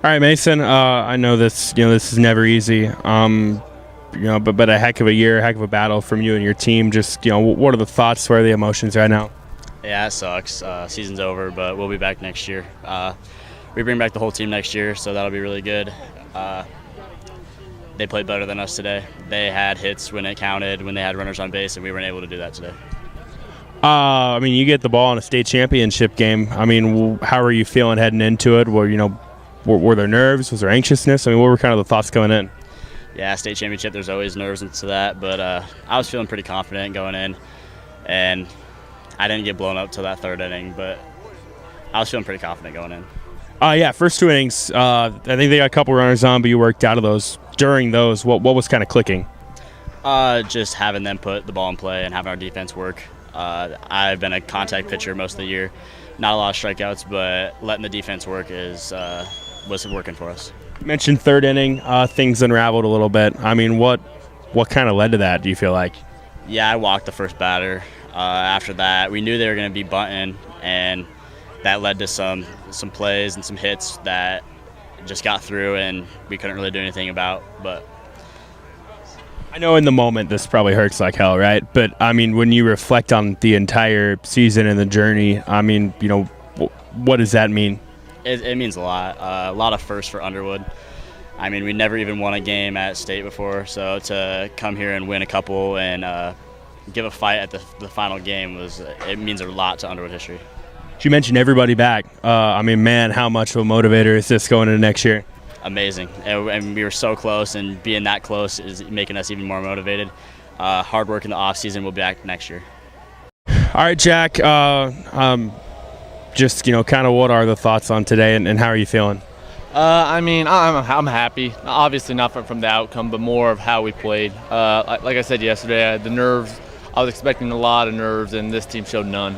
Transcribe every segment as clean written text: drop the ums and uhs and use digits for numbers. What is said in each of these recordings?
All right, Mason. I know this. This is never easy. But a heck of a year, a heck of a battle from you and your team. Just what are the thoughts? Where are the emotions right now? Yeah, it sucks. Season's over, but we'll be back next year. We bring back the whole team next year, so that'll be really good. They played better than us today. They had hits when it counted, when they had runners on base, and we weren't able to do that today. You get the ball in a state championship game. How are you feeling heading into it? Were there nerves? Was there anxiousness? What were kind of the thoughts going in? Yeah, state championship, there's always nerves into that, but I was feeling pretty confident going in, and I didn't get blown up till that third inning, but I was feeling pretty confident going in. Yeah, first two innings, I think they got a couple runners on, but you worked out of those. During those, what was kind of clicking? Just having them put the ball in play and having our defense work. I've been a contact pitcher most of the year. Not a lot of strikeouts, but letting the defense work was working for us. You mentioned third inning, things unraveled a little bit. What kind of led to that, do you feel like? Yeah, I walked the first batter. After that, we knew they were going to be bunting, and that led to some plays and some hits that just got through and we couldn't really do anything about. But I know in the moment this probably hurts like hell, right? But when you reflect on the entire season and the journey, what does that mean? It means a lot of firsts for Underwood. We never even won a game at state before, so to come here and win a couple and give a fight at the final game it means a lot to Underwood history. You mentioned everybody back. Man, how much of a motivator is this going into next year? Amazing. And we were so close, and being that close is making us even more motivated. Hard work in the offseason. We'll be back next year. All right, Jack. Just kind of what are the thoughts on today, and how are you feeling? I'm happy. Obviously not from the outcome, but more of how we played. Like I said yesterday, the nerves. I was expecting a lot of nerves, and this team showed none.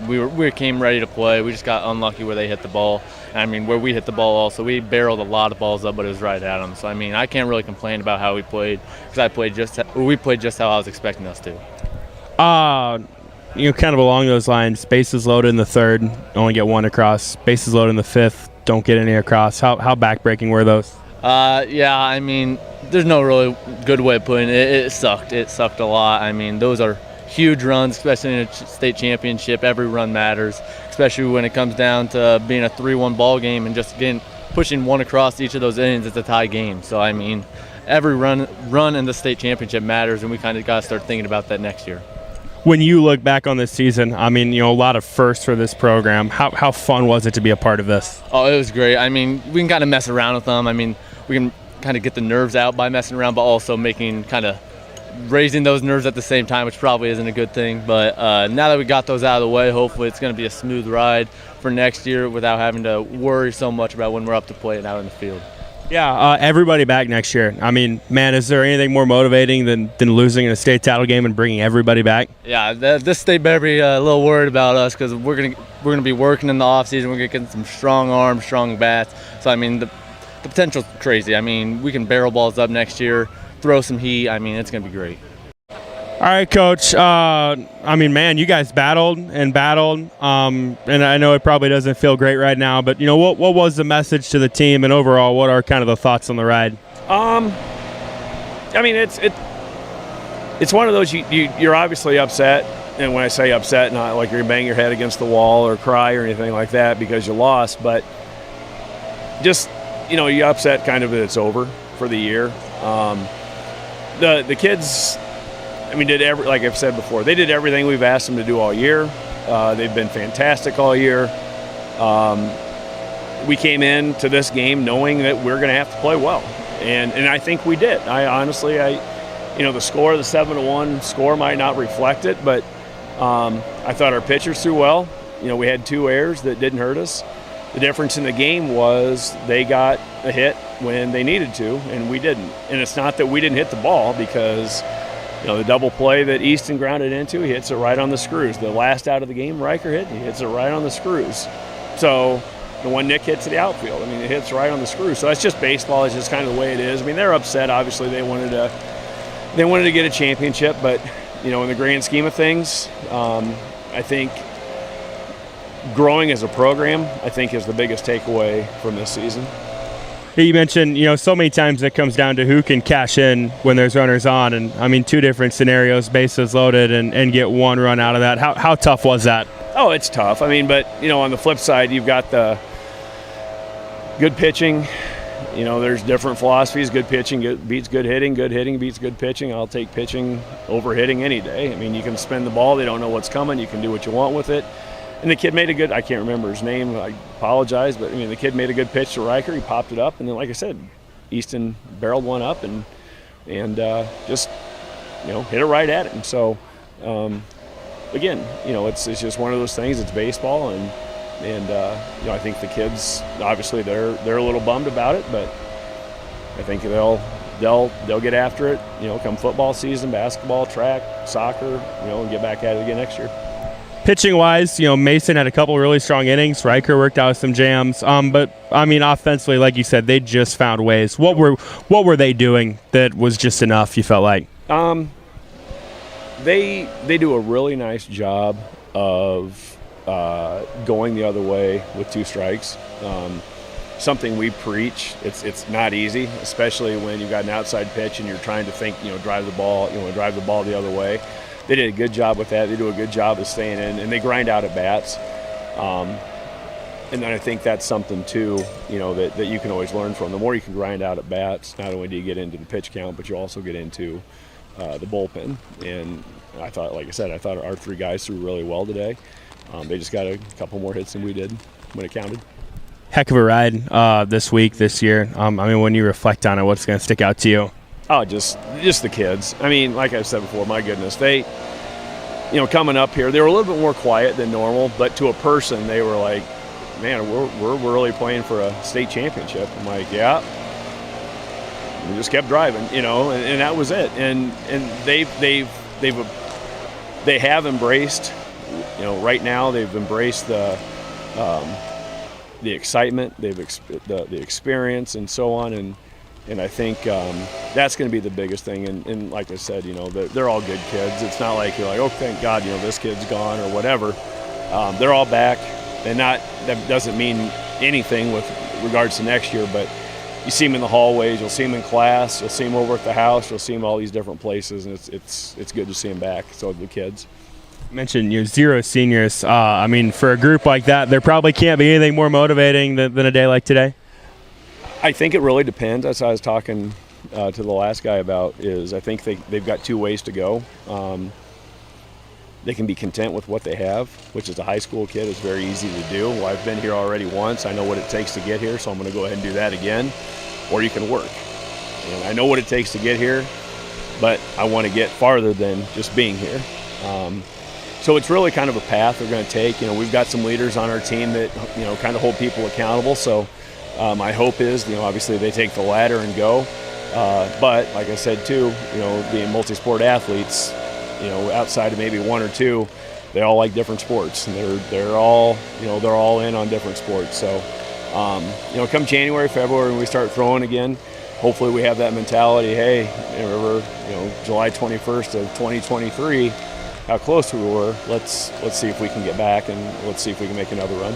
We came ready to play. We just got unlucky where they hit the ball. Where we hit the ball also, we barreled a lot of balls up, but it was right at them. So I can't really complain about how we played because we played just how I was expecting us to. Kind of along those lines. Bases loaded in the third, only get one across. Bases loaded in the fifth, don't get any across. How backbreaking were those? There's no really good way of putting it. It sucked. It sucked a lot. Those are huge runs, especially in a state championship. Every run matters, especially when it comes down to being a 3-1 ball game and just pushing one across each of those innings. It's a tie game. So, every run in the state championship matters, and we kind of got to start thinking about that next year. When you look back on this season, a lot of firsts for this program. How fun was it to be a part of this? Oh, it was great. We can kind of mess around with them. We can kind of get the nerves out by messing around, but also raising those nerves at the same time, which probably isn't a good thing. But now that we got those out of the way, hopefully it's going to be a smooth ride for next year without having to worry so much about when we're up to play and out in the field. Yeah, everybody back next year. Is there anything more motivating than losing in a state title game and bringing everybody back? Yeah, this state better be a little worried about us because we're gonna be working in the offseason. We're gonna get some strong arms, strong bats. So the potential's crazy. We can barrel balls up next year, throw some heat. It's gonna be great. All right, Coach. You guys battled, and I know it probably doesn't feel great right now, but what was the message to the team, and overall, what are kind of the thoughts on the ride? It's one of those you're obviously upset, and when I say upset, not like you're banging your head against the wall or cry or anything like that because you lost, but just you're upset kind of that it's over for the year. The kids. Like I've said before, they did everything we've asked them to do all year. They've been fantastic all year. We came into this game knowing that we're going to have to play well, and I think we did. The score, the 7-1 score might not reflect it, but I thought our pitchers threw well. We had 2 errors that didn't hurt us. The difference in the game was they got a hit when they needed to, and we didn't. And it's not that we didn't hit the ball because the double play that Easton grounded into, he hits it right on the screws. The last out of the game, Riker hit, he hits it right on the screws. So the one Nick hits to the outfield, it hits right on the screws. So it's just baseball. It's just kind of the way it is. They're upset. Obviously, they wanted to get a championship, but in the grand scheme of things, I think growing as a program, I think, is the biggest takeaway from this season. You mentioned, so many times it comes down to who can cash in when there's runners on. And, I mean, 2 different scenarios, bases loaded, and get 1 run out of that. How tough was that? Oh, it's tough. I mean, but, on the flip side, you've got the good pitching. There's different philosophies. Good pitching beats good hitting. Good hitting beats good pitching. I'll take pitching over hitting any day. I mean, you can spin the ball. They don't know what's coming. You can do what you want with it. And the kid made I can't remember his name. I apologize. But, the kid made a good pitch to Riker. He popped it up. And then, like I said, Easton barreled one up and just, hit it right at him. So, again, it's just one of those things. It's baseball. And I think the kids, obviously, they're a little bummed about it. But I think they'll get after it, come football season, basketball, track, soccer, and get back at it again next year. Pitching-wise, Mason had a couple really strong innings. Riker worked out some jams. But, I mean, offensively, like you said, they just found ways. What were they doing that was just enough, you felt like? They do a really nice job of going the other way with 2 strikes. Something we preach. It's not easy, especially when you've got an outside pitch and you're trying to think, drive the ball the other way. They did a good job with that. They do a good job of staying in, and they grind out at bats. And then I think that's something too, that you can always learn from. The more you can grind out at bats, not only do you get into the pitch count, but you also get into the bullpen. And I thought our 3 guys threw really well today. They just got a couple more hits than we did when it counted. Heck of a ride this year. I mean, when you reflect on it, what's going to stick out to you? Oh, just the kids. I mean, like I said before, my goodness, they, coming up here, they were a little bit more quiet than normal, but to a person, they were like, man, we're really playing for a state championship. I'm like, yeah. We just kept driving, and that was it. And they have embraced, right now they've embraced the excitement, the experience, and so on, and I think that's going to be the biggest thing. And like I said, they're all good kids. It's not like you're like, oh, thank God, this kid's gone or whatever. They're all back, and that doesn't mean anything with regards to next year. But you see them in the hallways, you'll see them in class, you'll see them over at the house, you'll see them all these different places, and it's good to see them back. So the kids. You mentioned 0 seniors. I mean, for a group like that, there probably can't be anything more motivating than a day like today. I think it really depends. That's what I was talking to the last guy about. Is I think they've got 2 ways to go. They can be content with what they have, which is a high school kid. It's very easy to do. Well, I've been here already once. I know what it takes to get here, so I'm going to go ahead and do that again. Or you can work. And I know what it takes to get here, but I want to get farther than just being here. So it's really kind of a path they're going to take. We've got some leaders on our team that kind of hold people accountable. So my hope is obviously they take the ladder and go. But like I said too, being multi-sport athletes, outside of maybe 1 or 2, they all like different sports, and they're all in on different sports. So come January, February, when we start throwing again, hopefully we have that mentality. Hey, remember July 21st of 2023, how close we were. Let's see if we can get back, and let's see if we can make another run.